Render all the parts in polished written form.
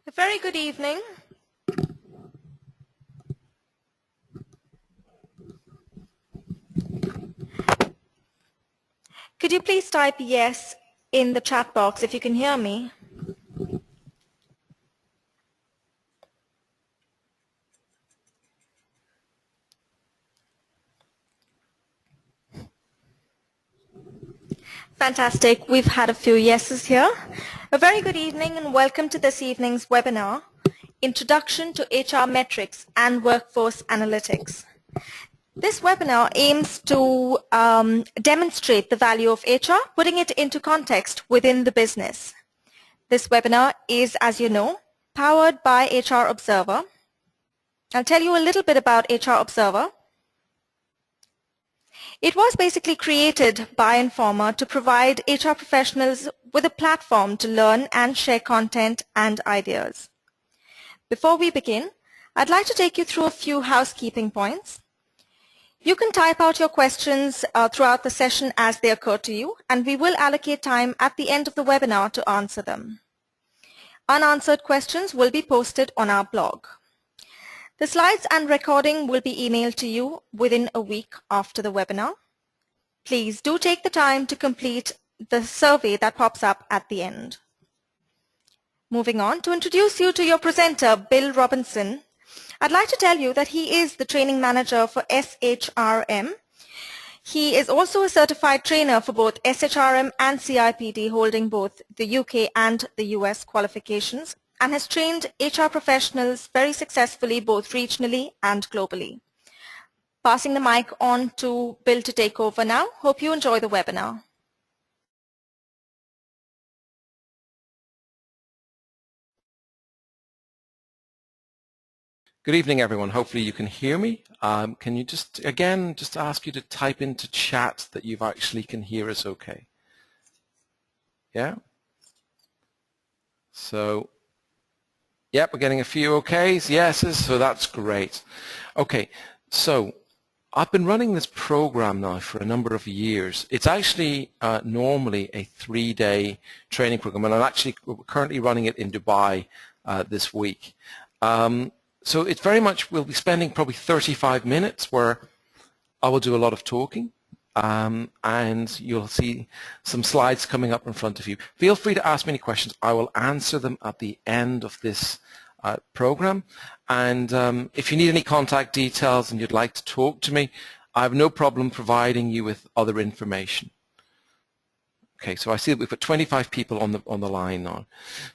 A very good evening. Could you please type yes in the chat box if you can hear me? Fantastic. We've had a few yeses here. A very good evening and welcome to this evening's webinar, Introduction to HR Metrics and Workforce Analytics. This webinar aims to demonstrate the value of HR, putting it into context within the business. This webinar is, as you know, powered by HR Observer. I'll tell you a little bit about HR Observer. It was basically created by Informa to provide HR professionals with a platform to learn and share content and ideas. Before we begin, I'd like to take you through a few housekeeping points. You can type out your questions throughout the session as they occur to you, and we will allocate time at the end of the webinar to answer them. Unanswered questions will be posted on our blog. The slides and recording will be emailed to you within a week after the webinar. Please do take the time to complete the survey that pops up at the end. Moving on, to introduce you to your presenter, Bill Robinson, I'd like to tell you that he is the training manager for SHRM. He is also a certified trainer for both SHRM and CIPD, holding both the UK and the US qualifications, and has trained HR professionals very successfully both regionally and globally. Passing the mic on to Bill to take over now. Hope you enjoy the webinar. Good evening, everyone. Hopefully you can hear me. Can you just ask you to type into chat that you actually can hear us okay? Yeah? So, yep, we're getting a few okays, yeses, so that's great. Okay, so I've been running this program now for a number of years. It's actually normally a 3-day training program, and I'm actually currently running it in Dubai this week. So it's very much, we'll be spending probably 35 minutes where I will do a lot of talking, and you'll see some slides coming up in front of you. Feel free to ask me any questions. I will answer them at the end of this program. And if you need any contact details and you'd like to talk to me, I have no problem providing you with other information. Okay, so I see that we've got 25 people on the line now.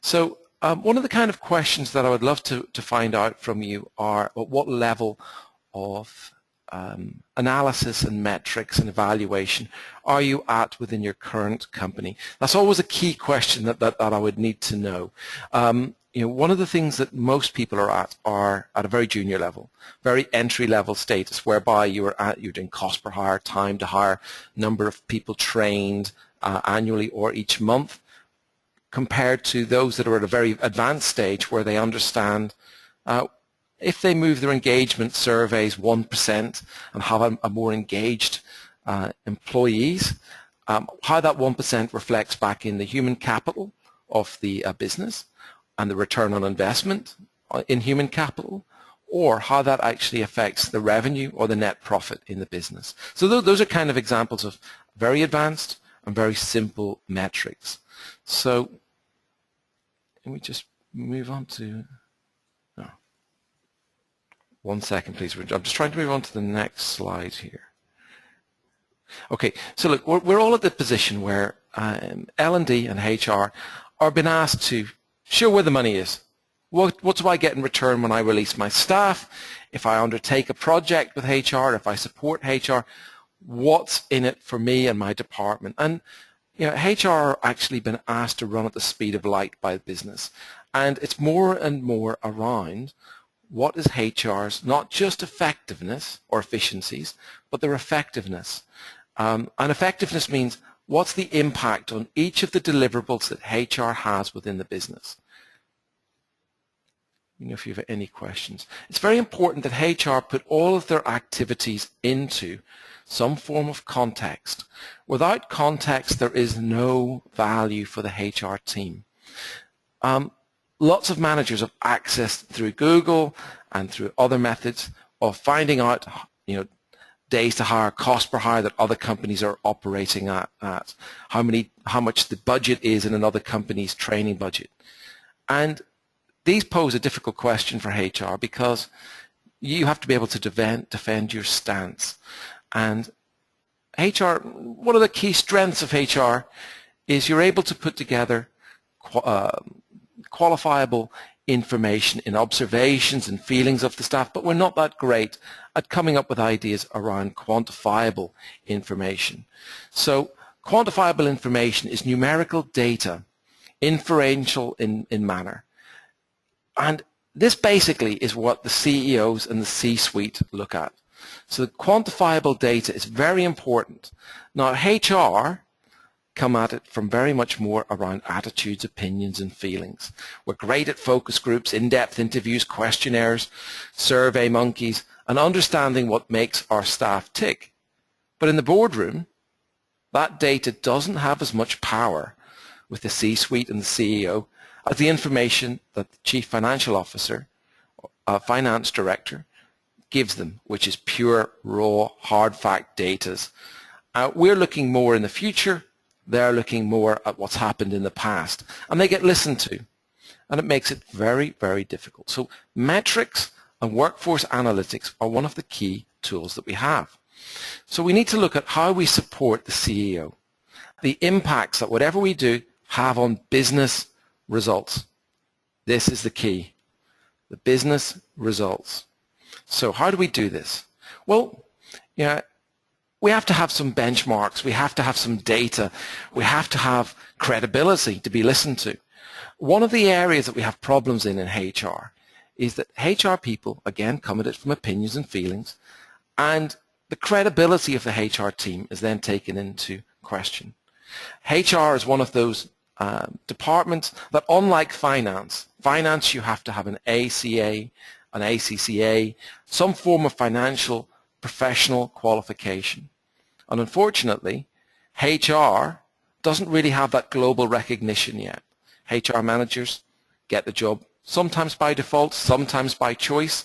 So one of the kind of questions that I would love to find out from you are at what level of analysis and metrics and evaluation are you at within your current company? That's always a key question that I would need to know. One of the things that most people are at a very junior level, very entry-level status, whereby you're doing cost per hire, time to hire, number of people trained annually or each month, compared to those that are at a very advanced stage where they understand if they move their engagement surveys 1% and have a more engaged employees, how that 1% reflects back in the human capital of the business and the return on investment in human capital, or how that actually affects the revenue or the net profit in the business. So those are kind of examples of very advanced and very simple metrics. So can we just move on to, no. 1 second, please. I'm just trying to move on to the next slide here. Okay, so look, we're all at the position where L&D and HR are being asked to show where the money is. What do I get in return when I release my staff? If I undertake a project with HR, if I support HR, what's in it for me and my department? And HR are actually been asked to run at the speed of light by business. And it's more and more around what is HR's, not just effectiveness or efficiencies, but their effectiveness. And effectiveness means what's the impact on each of the deliverables that HR has within the business. If you have any questions. It's very important that HR put all of their activities into some form of context. Without context, there is no value for the HR team. lots of managers have access through Google and through other methods of finding out, days to hire, cost per hire that other companies are operating at, how much the budget is in another company's training budget. And these pose a difficult question for HR because you have to be able to defend your stance. And HR, one of the key strengths of HR is you're able to put together qualifiable information in observations and feelings of the staff, but we're not that great at coming up with ideas around quantifiable information. So quantifiable information is numerical data, inferential in manner. And this basically is what the CEOs and the C-suite look at. So the quantifiable data is very important. Now HR come at it from very much more around attitudes, opinions, and feelings. We're great at focus groups, in-depth interviews, questionnaires, survey monkeys, and understanding what makes our staff tick. But in the boardroom, that data doesn't have as much power with the C-suite and the CEO as the information that the Chief Financial Officer, Finance Director, gives them, which is pure, raw, hard fact data. We're looking more in the future. They're looking more at what's happened in the past, and they get listened to, and it makes it very, very difficult. So metrics and workforce analytics are one of the key tools that we have. So we need to look at how we support the CEO, the impacts that whatever we do have on business results. This is the key, the business results. So how do we do this? Well, we have to have some benchmarks, we have to have some data, we have to have credibility to be listened to. One of the areas that we have problems in HR is that HR people, again, come at it from opinions and feelings, and the credibility of the HR team is then taken into question. HR is one of those departments that, unlike finance you have to have an ACA, an ACCA, some form of financial professional qualification. And unfortunately, HR doesn't really have that global recognition yet. HR managers get the job sometimes by default, sometimes by choice,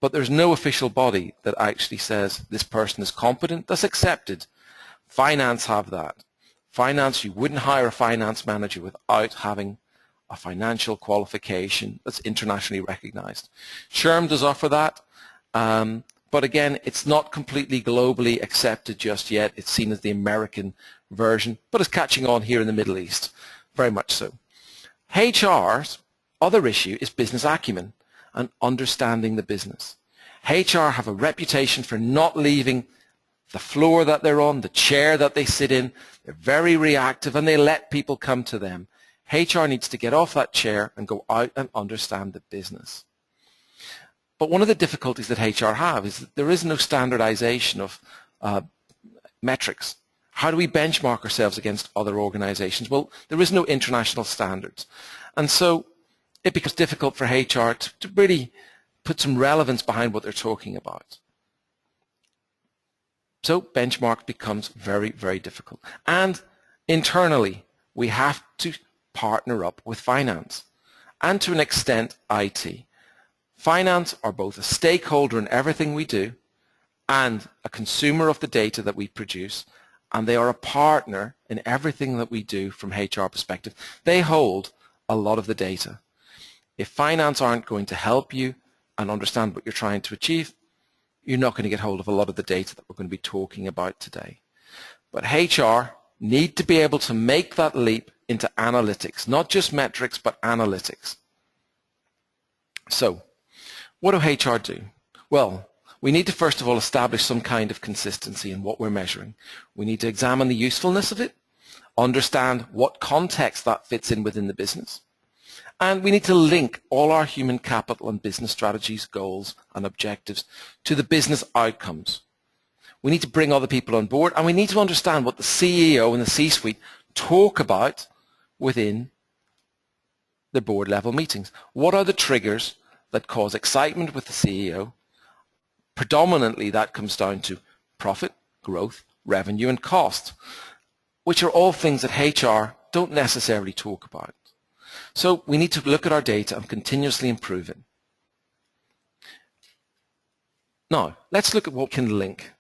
but there's no official body that actually says this person is competent, that's accepted. Finance have that. Finance, you wouldn't hire a finance manager without having a financial qualification that's internationally recognized. SHRM does offer that. But again, it's not completely globally accepted just yet. It's seen as the American version, but it's catching on here in the Middle East, very much so. HR's other issue is business acumen and understanding the business. HR have a reputation for not leaving the floor that they're on, the chair that they sit in. They're very reactive and they let people come to them. HR needs to get off that chair and go out and understand the business. But one of the difficulties that HR have is that there is no standardization of metrics. How do we benchmark ourselves against other organizations? Well, there is no international standards. And so it becomes difficult for HR to really put some relevance behind what they're talking about. So benchmark becomes very, very difficult. And internally, we have to partner up with finance and to an extent IT. Finance are both a stakeholder in everything we do and a consumer of the data that we produce, and they are a partner in everything that we do from HR perspective. They hold a lot of the data. If finance aren't going to help you and understand what you're trying to achieve, you're not going to get hold of a lot of the data that we're going to be talking about today. But HR need to be able to make that leap into analytics, not just metrics, but analytics. So, what do HR do? Well, we need to first of all establish some kind of consistency in what we're measuring. We need to examine the usefulness of it, understand what context that fits in within the business, and we need to link all our human capital and business strategies, goals, and objectives to the business outcomes. We need to bring other people on board, and we need to understand what the CEO and the C-suite talk about within the board level meetings. What are the triggers that cause excitement with the CEO? Predominantly that comes down to profit, growth, revenue and cost, which are all things that HR don't necessarily talk about. So we need to look at our data and continuously improve it. Now, let's look at what we can link.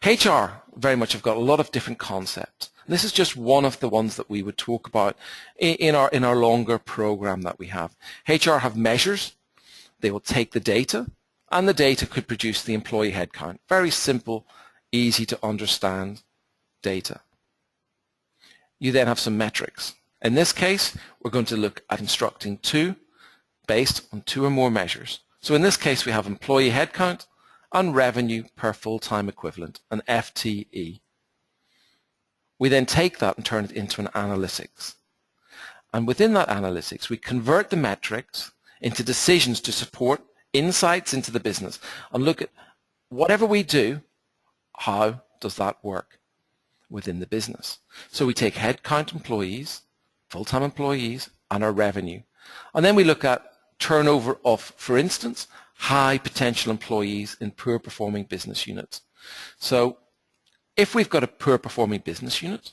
HR very much have got a lot of different concepts. This is just one of the ones that we would talk about in our longer program that we have. HR have measures. They will take the data, and the data could produce the employee headcount. Very simple, easy to understand data. You then have some metrics. In this case, we're going to look at constructing two based on two or more measures. So in this case, we have employee headcount and revenue per full-time equivalent, an FTE. We then take that and turn it into an analytics. And within that analytics, we convert the metrics into decisions to support insights into the business and look at whatever we do, how does that work within the business. So we take headcount employees, full-time employees, and our revenue. And then we look at turnover of, for instance, high potential employees in poor performing business units. So if we've got a poor performing business unit,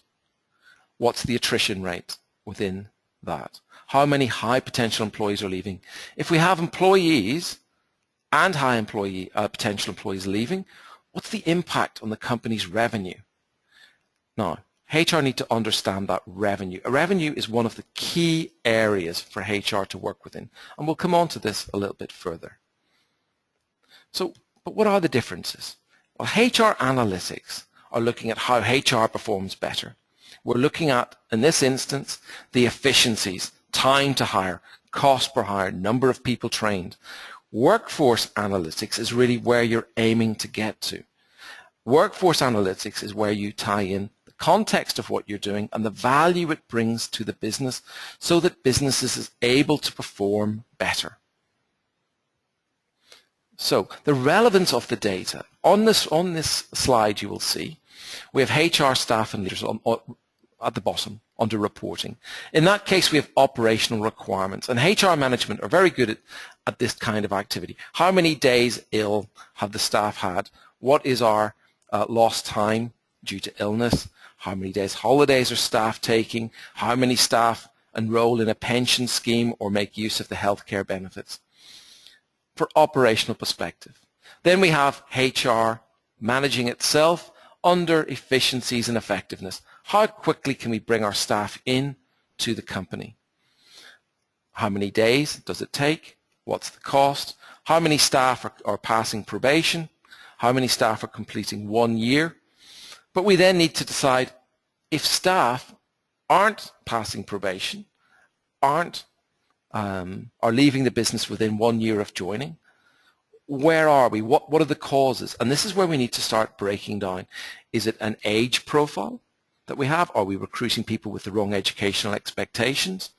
what's the attrition rate within that? How many high potential employees are leaving? If we have employees and high potential employees leaving, what's the impact on the company's revenue? Now, HR need to understand that revenue. A revenue is one of the key areas for HR to work within, and we'll come on to this a little bit further. So, but what are the differences? Well, HR analytics are looking at how HR performs better. We're looking at, in this instance, the efficiencies, time to hire, cost per hire, number of people trained. Workforce analytics is really where you're aiming to get to. Workforce analytics is where you tie in the context of what you're doing and the value it brings to the business so that businesses is able to perform better. So the relevance of the data, on this slide you will see, we have HR staff and leaders at the bottom under reporting. In that case we have operational requirements, and HR management are very good at this kind of activity. How many days ill have the staff had? What is our lost time due to illness? How many days holidays are staff taking? How many staff enroll in a pension scheme or make use of the healthcare benefits? For operational perspective. Then we have HR managing itself under efficiencies and effectiveness. How quickly can we bring our staff in to the company? How many days does it take? What's the cost? How many staff are passing probation? How many staff are completing 1 year? But we then need to decide if staff aren't passing probation, are leaving the business within 1 year of joining. Where are we? What are the causes? And this is where we need to start breaking down. Is it an age profile that we have? Are we recruiting people with the wrong educational expectations?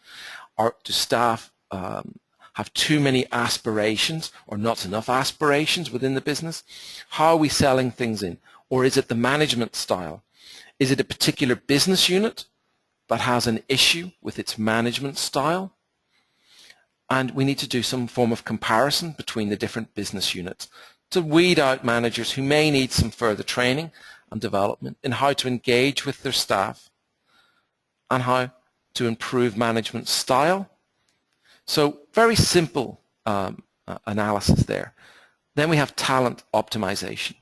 Do staff have too many aspirations or not enough aspirations within the business? How are we selling things in? Or is it the management style? Is it a particular business unit that has an issue with its management style? And we need to do some form of comparison between the different business units to weed out managers who may need some further training and development in how to engage with their staff and how to improve management style. So very simple analysis there. Then we have talent optimization.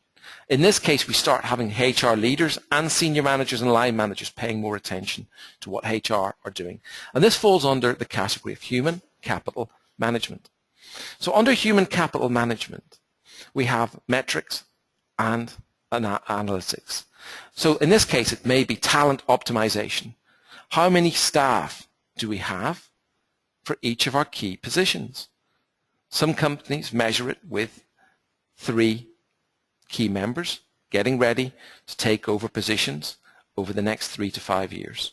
In this case, we start having HR leaders and senior managers and line managers paying more attention to what HR are doing. And this falls under the category of human capital management. So under human capital management, we have metrics and analytics. So in this case, it may be talent optimization. How many staff do we have for each of our key positions? Some companies measure it with 3 key members getting ready to take over positions over the next 3 to 5 years.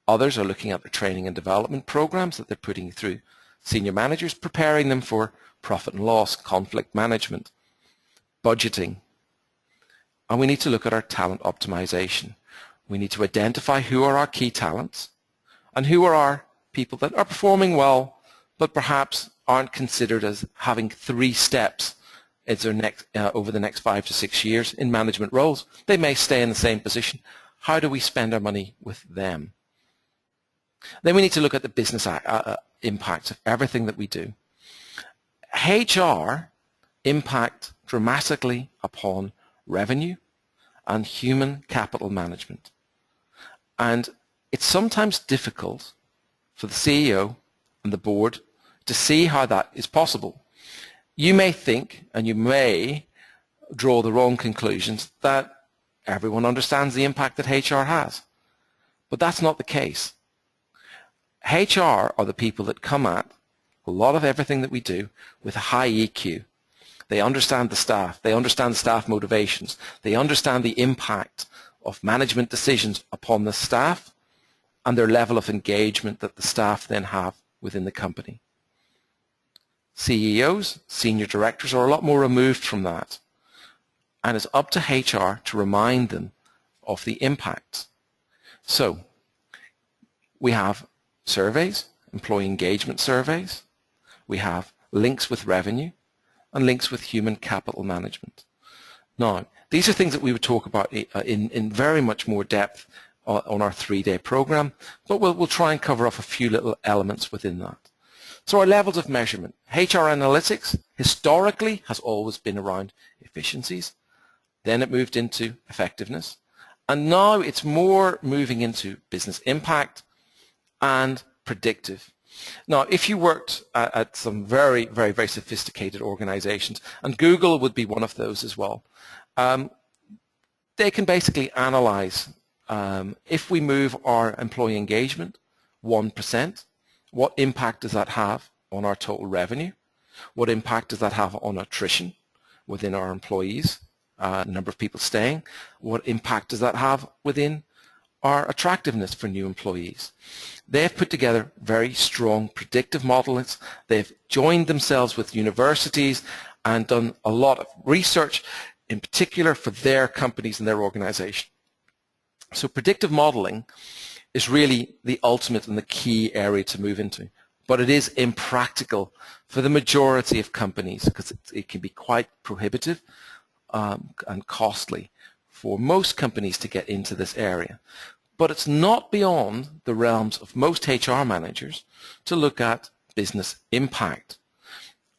Others are looking at their training and development programs that they're putting through senior managers, preparing them for profit and loss, conflict management, budgeting. And we need to look at our talent optimization. We need to identify who are our key talents and who are our people that are performing well but perhaps aren't considered as having 3 steps over the next 5 to 6 years in management roles. They may stay in the same position. How do we spend our money with them? Then we need to look at the business impact of everything that we do. HR impact dramatically upon revenue and human capital management. And it's sometimes difficult for the CEO and the board to see how that is possible. You may think, and you may draw the wrong conclusions, that everyone understands the impact that HR has. But that's not the case. HR are the people that come at a lot of everything that we do with a high EQ. They understand the staff. They understand the staff motivations. They understand the impact of management decisions upon the staff and their level of engagement that the staff then have within the company. CEOs, senior directors, are a lot more removed from that. And it's up to HR to remind them of the impacts. So we have surveys, employee engagement surveys. We have links with revenue and links with human capital management. Now, these are things that we would talk about in very much more depth on our 3-day program, but we'll try and cover off a few little elements within that. So our levels of measurement. HR analytics historically has always been around efficiencies. Then it moved into effectiveness. And now it's more moving into business impact and predictive. Now, if you worked at some very, very, very sophisticated organizations, and Google would be one of those as well, they can basically analyze if we move our employee engagement 1%, what impact does that have on our total revenue? What impact does that have on attrition within our employees, number of people staying? What impact does that have within our attractiveness for new employees? They've put together very strong predictive models. They've joined themselves with universities and done a lot of research, in particular for their companies and their organization. So predictive modeling is really the ultimate and the key area to move into. But it is impractical for the majority of companies because it can be quite prohibitive and costly for most companies to get into this area. But it's not beyond the realms of most HR managers to look at business impact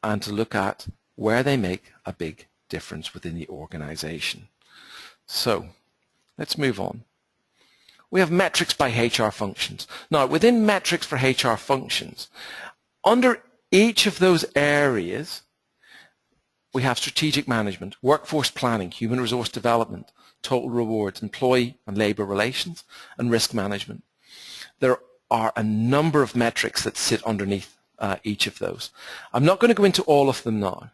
and to look at where they make a big difference within the organization. So let's move on. We have metrics by HR functions. Now, within metrics for HR functions, under each of those areas, we have strategic management, workforce planning, human resource development, total rewards, employee and labor relations, and risk management. There are a number of metrics that sit underneath each of those. I'm not going to go into all of them now,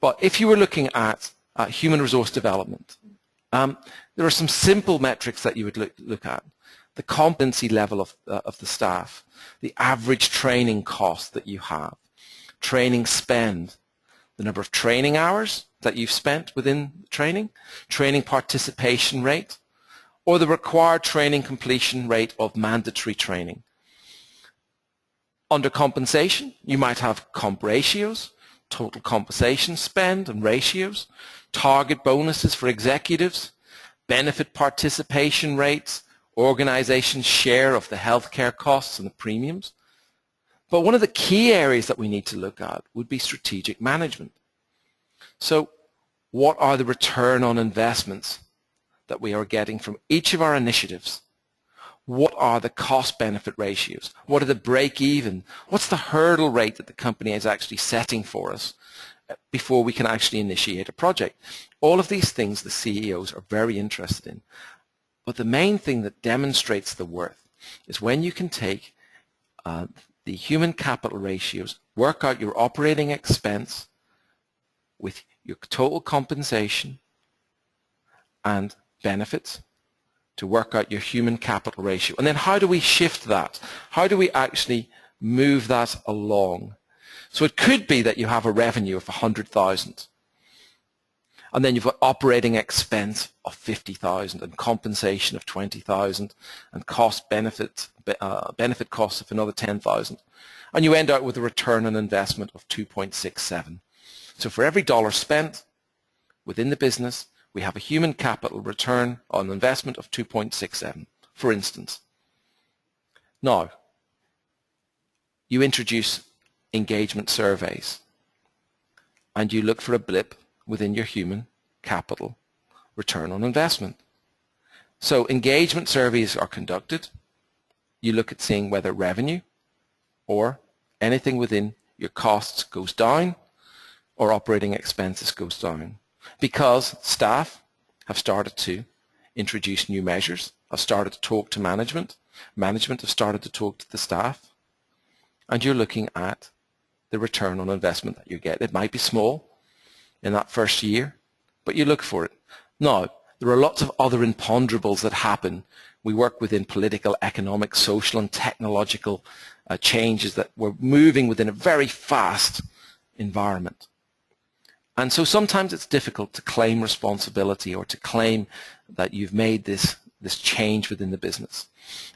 but if you were looking at human resource development, there are some simple metrics that you would look at. The competency level of the staff, the average training cost that you have, training spend, the number of training hours that you've spent within training, training participation rate, or the required training completion rate of mandatory training. Under compensation, you might have comp ratios, total compensation spend and ratios, target bonuses for executives, benefit participation rates, organization share of the healthcare costs and the premiums. But one of the key areas that we need to look at would be strategic management. So what are the return on investments that we are getting from each of our initiatives? What are the cost-benefit ratios? What are the break-even? What's the hurdle rate that the company is actually setting for us before we can actually initiate a project? All of these things the CEOs are very interested in. But the main thing that demonstrates the worth is when you can take the human capital ratios, work out your operating expense with your total compensation and benefits to work out your human capital ratio. And then how do we shift that? How do we actually move that along? So it could be that you have a revenue of 100,000 and then you've got operating expense of 50,000 and compensation of 20,000 and benefit costs of another 10,000. And you end up with a return on investment of 2.67. So for every dollar spent within the business, we have a human capital return on investment of 2.67, for instance. Now, you introduce engagement surveys and you look for a blip within your human capital return on investment. So engagement surveys are conducted. You look at seeing whether revenue or anything within your costs goes down or operating expenses goes down, because staff have started to introduce new measures, have started to talk to management, management have started to talk to the staff, and you're looking at the return on investment that you get. It might be small in that first year, but you look for it. Now, there are lots of other imponderables that happen. We work within political, economic, social, and technological changes that we're moving within a very fast environment. And so sometimes it's difficult to claim responsibility or to claim that you've made this change within the business.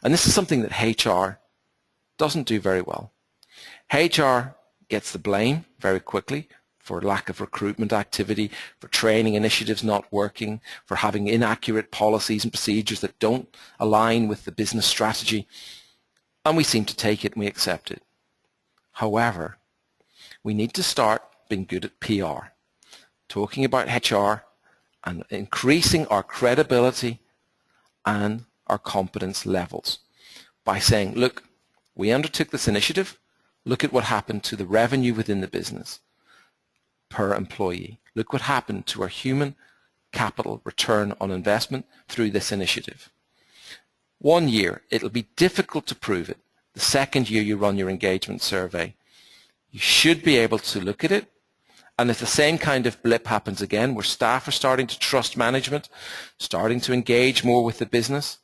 And this is something that HR doesn't do very well. HR gets the blame very quickly for lack of recruitment activity, for training initiatives not working, for having inaccurate policies and procedures that don't align with the business strategy. And we seem to take it and we accept it. However, we need to start being good at PR, talking about HR and increasing our credibility and our competence levels by saying, look, we undertook this initiative. Look at what happened to the revenue within the business per employee. Look what happened to our human capital return on investment through this initiative. 1 year, it'll be difficult to prove it. The second year you run your engagement survey, you should be able to look at it. And if the same kind of blip happens again, where staff are starting to trust management, starting to engage more with the business,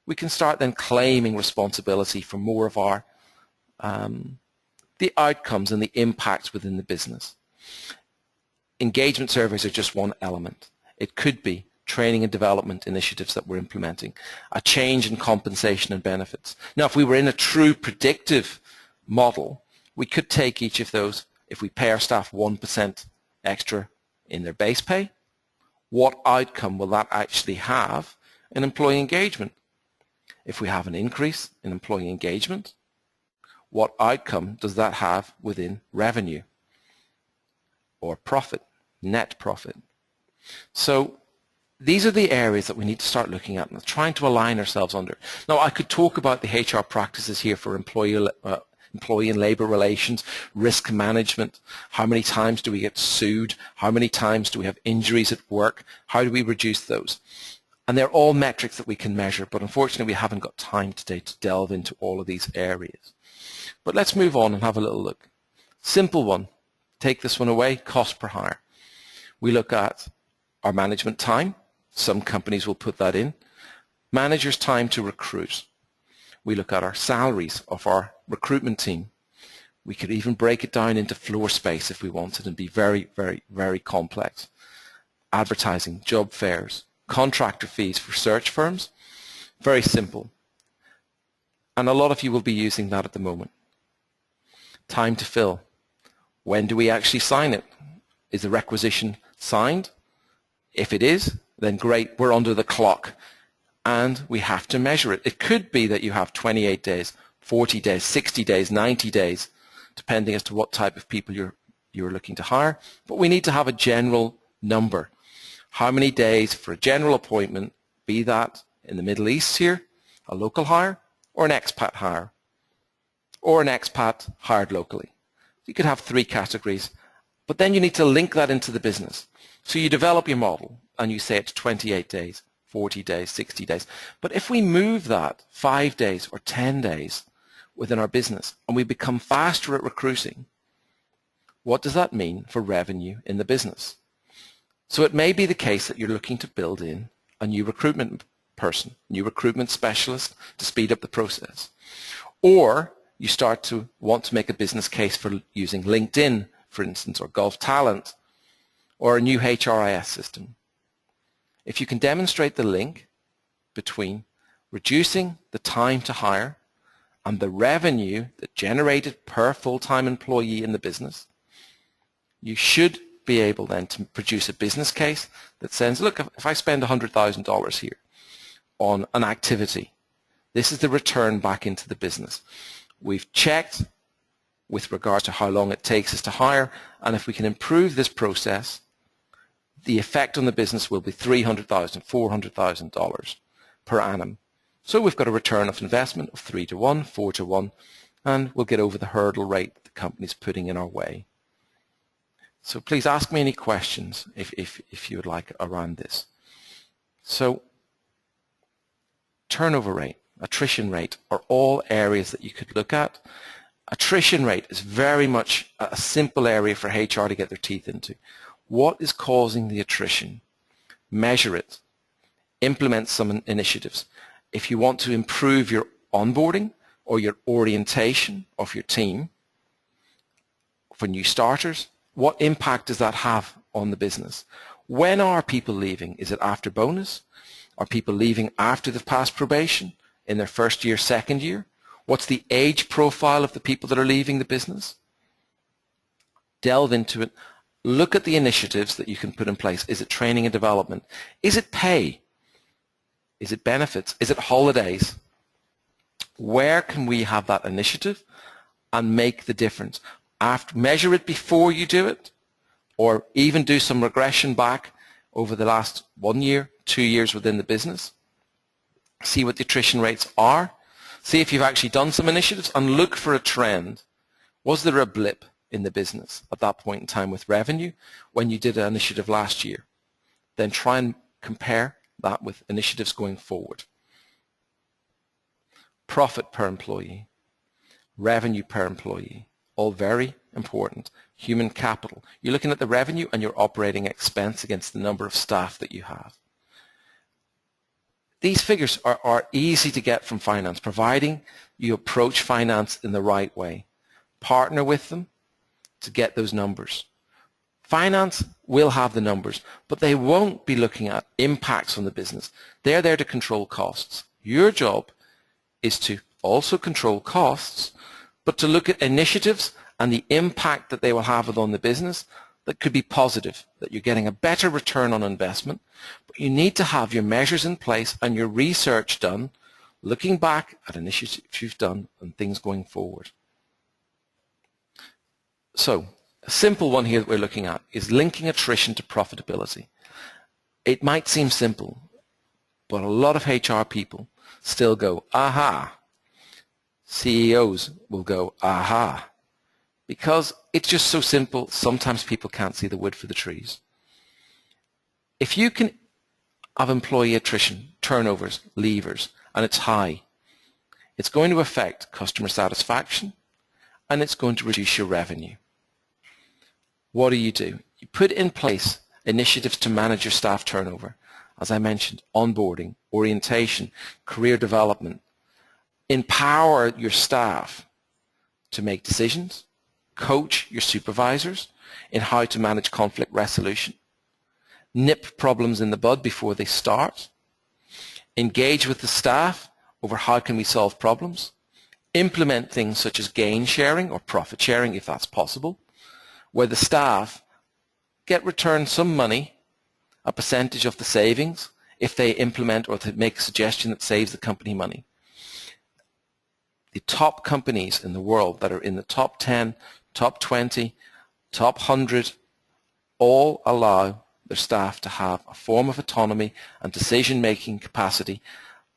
we can start then claiming responsibility for more of our the outcomes and the impacts within the business. Engagement surveys are just one element. It could be training and development initiatives that we're implementing, a change in compensation and benefits. Now, if we were in a true predictive model, we could take each of those. If we pay our staff 1% extra in their base pay, what outcome will that actually have in employee engagement? If we have an increase in employee engagement, what outcome does that have within revenue or profit, net profit? So these are the areas that we need to start looking at and trying to align ourselves under. Now, I could talk about the HR practices here for employee and labor relations, risk management, how many times do we get sued, how many times do we have injuries at work, how do we reduce those? And they're all metrics that we can measure, but unfortunately we haven't got time today to delve into all of these areas. But let's move on and have a little look. Simple one, take this one away, cost per hire. We look at our management time. Some companies will put that in. Managers' time to recruit. We look at our salaries of our recruitment team. We could even break it down into floor space if we wanted and be very, very, very complex. Advertising, job fairs, contractor fees for search firms. Very simple. And a lot of you will be using that at the moment. Time to fill. When do we actually sign it? Is the requisition signed? If it is, then great, we're under the clock. And we have to measure it. It could be that you have 28 days, 40 days, 60 days, 90 days, depending as to what type of people you're looking to hire. But we need to have a general number. How many days for a general appointment, be that in the Middle East here, a local hire, or an expat hire, or an expat hired locally. You could have 3 categories, but then you need to link that into the business. So you develop your model and you say it's 28 days, 40 days, 60 days. But if we move that 5 days or 10 days within our business and we become faster at recruiting, what does that mean for revenue in the business? So it may be the case that you're looking to build in a new recruitment person, new recruitment specialist to speed up the process. Or you start to want to make a business case for using LinkedIn, for instance, or Gulf Talent, or a new HRIS system. If you can demonstrate the link between reducing the time to hire and the revenue that generated per full-time employee in the business, you should be able then to produce a business case that says, look, if I spend $100,000 here on an activity, this is the return back into the business. We've checked with regard to how long it takes us to hire, and if we can improve this process, the effect on the business will be $300,000, $400,000 per annum. So we've got a return of investment of 3 to 1, 4 to 1, and we'll get over the hurdle rate that the company's putting in our way. So please ask me any questions if you would like around this. So turnover rate, attrition rate are all areas that you could look at. Attrition rate is very much a simple area for HR to get their teeth into. What is causing the attrition? Measure it. Implement some initiatives. If you want to improve your onboarding or your orientation of your team for new starters, what impact does that have on the business? When are people leaving? Is it after bonus? Are people leaving after they've passed probation, in their first year, second year? What's the age profile of the people that are leaving the business? Delve into it. Look at the initiatives that you can put in place. Is it training and development? Is it pay? Is it benefits? Is it holidays? Where can we have that initiative and make the difference? Measure it before you do it, or even do some regression back over the last 1 year, 2 years within the business. See what the attrition rates are. See if you've actually done some initiatives and look for a trend. Was there a blip in the business at that point in time with revenue when you did an initiative last year? Then try and compare that with initiatives going forward. Profit per employee, revenue per employee, all very important. Human capital. You're looking at the revenue and your operating expense against the number of staff that you have. These figures are easy to get from finance, providing you approach finance in the right way. Partner with them to get those numbers. Finance will have the numbers, but they won't be looking at impacts on the business. They're there to control costs. Your job is to also control costs, but to look at initiatives and the impact that they will have on the business that could be positive, that you're getting a better return on investment. But you need to have your measures in place and your research done, looking back at initiatives you've done and things going forward. So, a simple one here that we're looking at is linking attrition to profitability. It might seem simple, but a lot of HR people still go, aha. CEOs will go, aha. Because it's just so simple, sometimes people can't see the wood for the trees. If you can have employee attrition, turnovers, leavers, and it's high, it's going to affect customer satisfaction and it's going to reduce your revenue. What do? You put in place initiatives to manage your staff turnover. As I mentioned, onboarding, orientation, career development. Empower your staff to make decisions. Coach your supervisors in how to manage conflict resolution. Nip problems in the bud before they start. Engage with the staff over how can we solve problems. Implement things such as gain sharing or profit sharing if that's possible, where the staff get returned some money, a percentage of the savings, if they implement or make a suggestion that saves the company money. The top companies in the world that are in the top 10, top 20, top 100, all allow their staff to have a form of autonomy and decision-making capacity,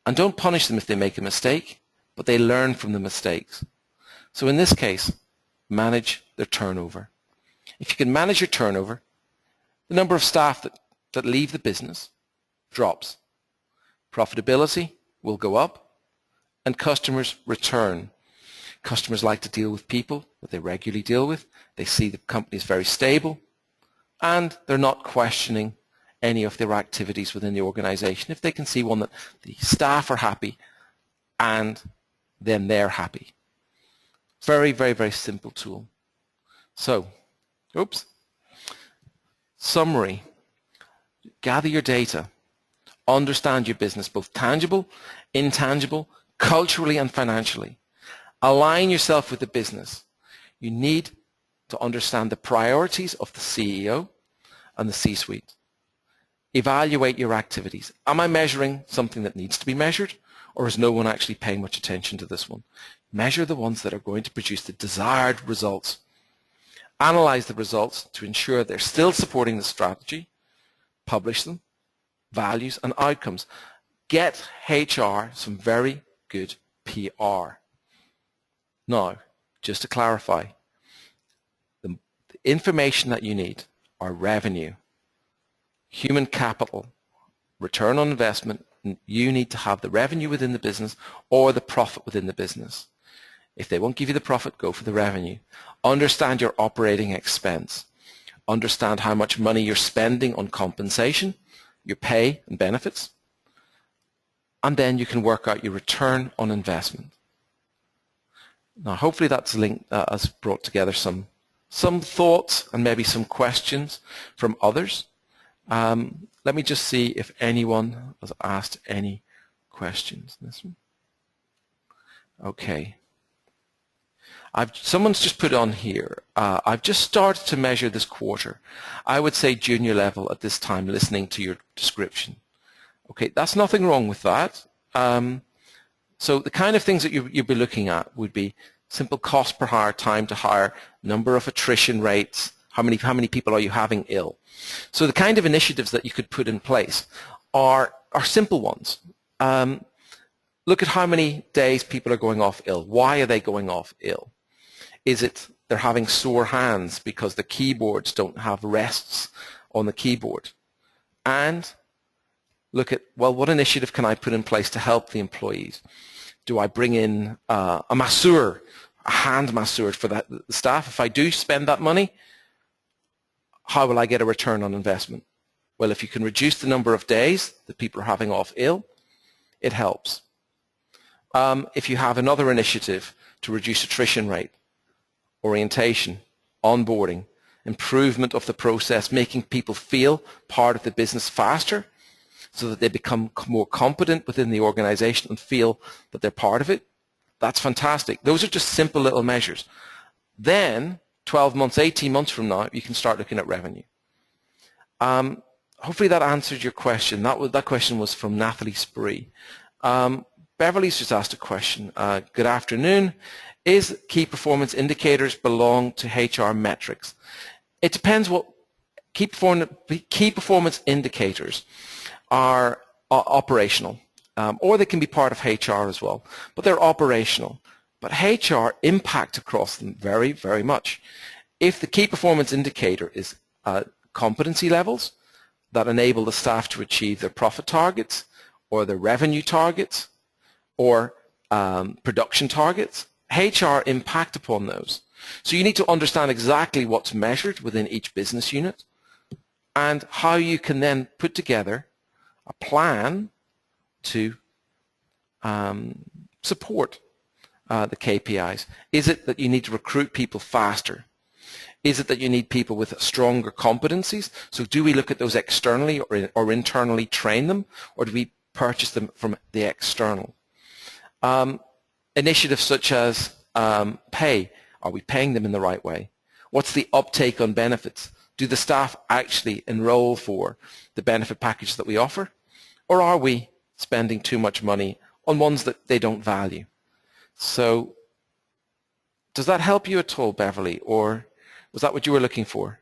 and don't punish them if they make a mistake, but they learn from the mistakes. So in this case, manage their turnover. If you can manage your turnover, the number of staff that leave the business drops. Profitability will go up, and customers return. Customers like to deal with people that they regularly deal with. They see the company is very stable, and they're not questioning any of their activities within the organization if they can see one that the staff are happy and then they're happy. Very, very, very simple tool. So, summary. Gather your data. Understand your business, both tangible, intangible, culturally and financially. Align yourself with the business. You need to understand the priorities of the CEO and the C-suite. Evaluate your activities. Am I measuring something that needs to be measured, or is no one actually paying much attention to this one? Measure the ones that are going to produce the desired results. Analyze the results to ensure they're still supporting the strategy. Publish them, values and outcomes. Get HR some very good PR. Now, just to clarify, the information that you need are revenue, human capital, return on investment. You need to have the revenue within the business or the profit within the business. If they won't give you the profit, go for the revenue. Understand your operating expense. Understand how much money you're spending on compensation, your pay and benefits, and then you can work out your return on investment. Now, hopefully that's has brought together some thoughts and maybe some questions from others. Let me just see if anyone has asked any questions. This one. Okay. Someone's just put on here, I've just started to measure this quarter. I would say junior level at this time, listening to your description. Okay, that's nothing wrong with that. So the kind of things that you'd be looking at would be simple cost per hire, time to hire, number of attrition rates, how many people are you having ill. So the kind of initiatives that you could put in place are simple ones. Look at how many days people are going off ill. Why are they going off ill? Is it they're having sore hands because the keyboards don't have rests on the keyboard? And look at, well, what initiative can I put in place to help the employees? Do I bring in a masseur, a hand masseur for the staff? If I do spend that money, how will I get a return on investment? Well, if you can reduce the number of days that people are having off ill, it helps. If you have another initiative to reduce attrition rate, orientation, onboarding, improvement of the process, making people feel part of the business faster so that they become more competent within the organization and feel that they're part of it, that's fantastic. Those are just simple little measures. Then, 12 months, 18 months from now, you can start looking at revenue. Hopefully that answered your question. That question was from Nathalie Spree. Beverly's just asked a question. Good afternoon. Is key performance indicators belong to HR metrics? It depends what key performance indicators are operational, or they can be part of HR as well, but they're operational. But HR impact across them very, very much. If the key performance indicator is competency levels that enable the staff to achieve their profit targets or their revenue targets or production targets, HR impact upon those. So you need to understand exactly what's measured within each business unit and how you can then put together a plan to support the KPIs. Is it that you need to recruit people faster? Is it that you need people with stronger competencies? So do we look at those externally or internally train them, or do we purchase them from the external? Initiatives such as pay. Are we paying them in the right way? What's the uptake on benefits? Do the staff actually enroll for the benefit package that we offer? Or are we spending too much money on ones that they don't value? So does that help you at all, Beverly, or was that what you were looking for?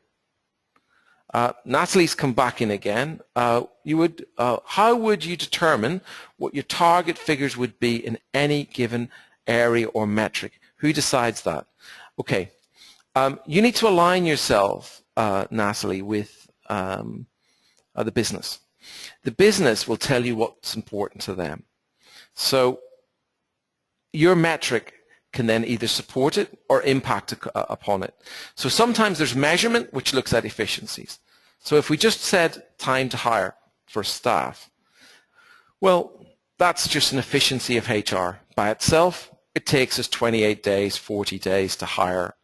Natalie's come back in again. How would you determine what your target figures would be in any given area or metric? Who decides that? Okay, you need to align yourself, Natalie, with the business. The business will tell you what's important to them. So your metric can then either support it or impact upon it. So sometimes there's measurement which looks at efficiencies. So if we just said time to hire for staff, well, that's just an efficiency of HR. By itself, it takes us 28 days, 40 days to hire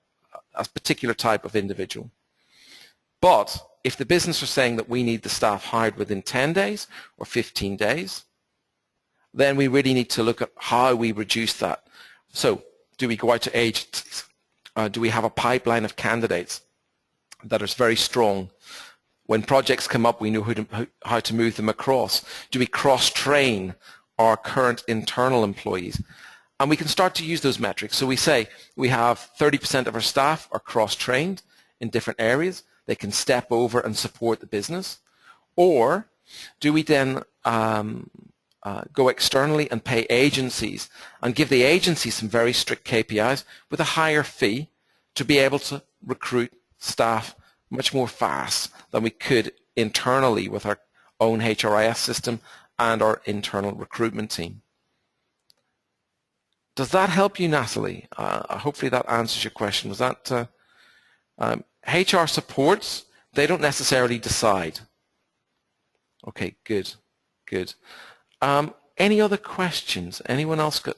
a particular type of individual. But if the business are saying that we need the staff hired within 10 days or 15 days, then we really need to look at how we reduce that. So do we go out to agencies? Do we have a pipeline of candidates that is very strong? When projects come up, we know how to move them across. Do we cross-train our current internal employees? And we can start to use those metrics. So we say we have 30% of our staff are cross-trained in different areas. They can step over and support the business. Or do we then go externally and pay agencies and give the agencies some very strict KPIs with a higher fee to be able to recruit staff much more fast than we could internally with our own HRIS system and our internal recruitment team. Does that help you, Natalie? Hopefully that answers your question. Was that HR supports? They don't necessarily decide. Okay, good, good. Any other questions? Anyone else got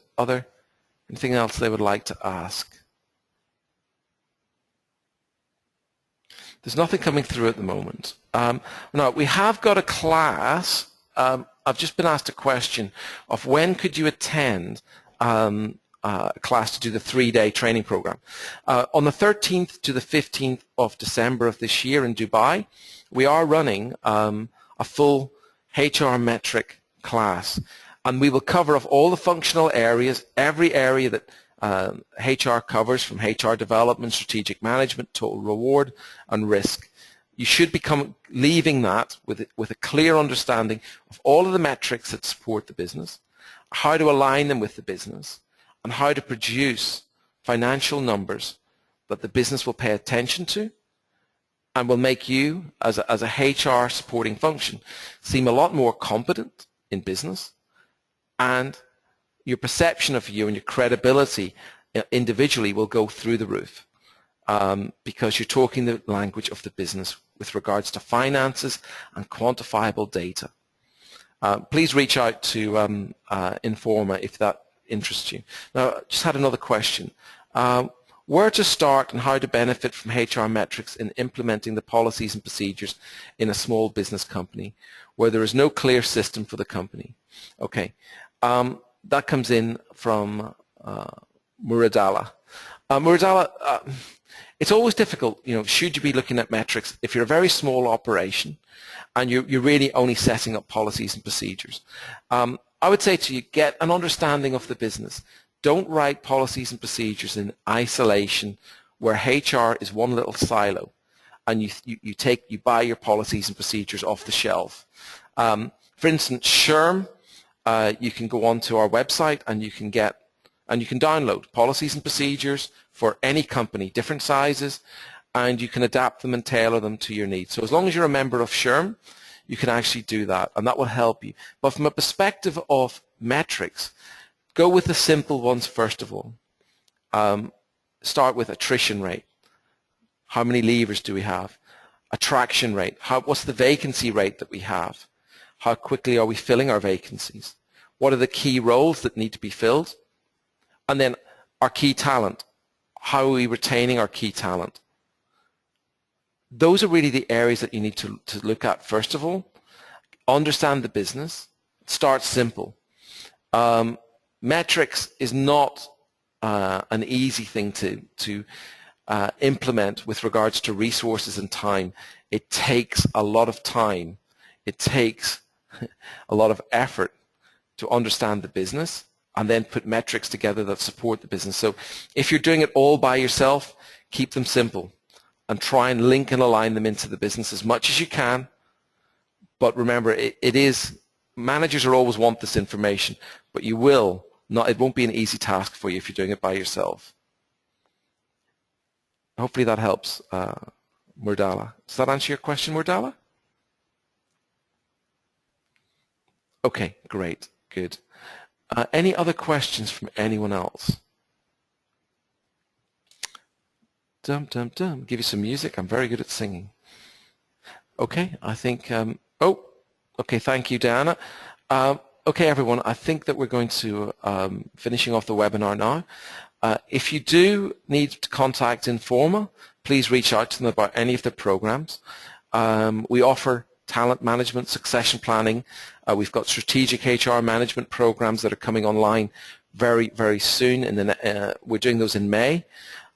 anything else they would like to ask? There's nothing coming through at the moment. Now, we have got a class. I've just been asked a question of when could you attend a class to do the 3-day training program. On the 13th to the 15th of December of this year in Dubai, we are running a full HR metric class, and we will cover off all the functional areas, every area that HR covers, from HR development, strategic management, total reward, and risk. You should be leaving that with a clear understanding of all of the metrics that support the business, how to align them with the business, and how to produce financial numbers that the business will pay attention to and will make you, as a HR supporting function, seem a lot more competent in business, and your perception of you and your credibility individually will go through the roof because you're talking the language of the business with regards to finances and quantifiable data. Please reach out to Informa if that interests you. Now, I just had another question. Where to start and how to benefit from HR metrics in implementing the policies and procedures in a small business company where there is no clear system for the company? Okay, that comes in from Muradala. Muradala, it's always difficult, should you be looking at metrics if you're a very small operation and you're really only setting up policies and procedures. I would say to you, get an understanding of the business. Don't write policies and procedures in isolation where HR is one little silo and you buy your policies and procedures off the shelf. For instance, SHRM, you can go onto our website and you can download policies and procedures for any company, different sizes, and you can adapt them and tailor them to your needs. So as long as you're a member of SHRM, you can actually do that, and that will help you. But from a perspective of metrics, go with the simple ones first of all. Start with attrition rate. How many leavers do we have? Attraction rate. What's the vacancy rate that we have? How quickly are we filling our vacancies? What are the key roles that need to be filled? And then our key talent. How are we retaining our key talent? Those are really the areas that you need to look at first of all. Understand the business. Start simple. Metrics is not an easy thing to implement with regards to resources and time. It takes a lot of time. It takes a lot of effort to understand the business and then put metrics together that support the business. So if you're doing it all by yourself, keep them simple and try and link and align them into the business as much as you can. But remember, managers will always want this information, but it won't be an easy task for you if you're doing it by yourself. Hopefully that helps, Murdala. Does that answer your question, Murdala? Okay, great, good. Any other questions from anyone else? Dum, dum, dum. Give you some music. I'm very good at singing. Okay, I think, okay, thank you, Diana. Okay, everyone, I think that we're going to finishing off the webinar now. If you do need to contact Informa, please reach out to them about any of their programs. We offer talent management, succession planning. We've got strategic HR management programs that are coming online very, very soon. We're doing those in May.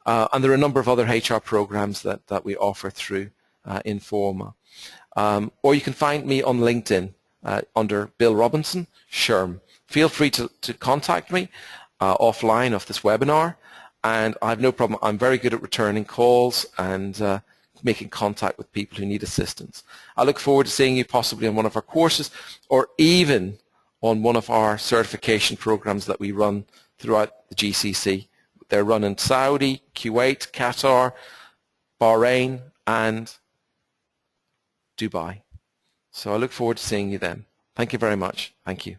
And there are a number of other HR programs that we offer through Informa. Or you can find me on LinkedIn under Bill Robinson, SHRM. Feel free to contact me. offline of this webinar, and I have no problem. I'm very good at returning calls and making contact with people who need assistance. I look forward to seeing you possibly on one of our courses or even on one of our certification programs that we run throughout the GCC. They're run in Saudi, Kuwait, Qatar, Bahrain and Dubai. So I look forward to seeing you then. Thank you very much. Thank you.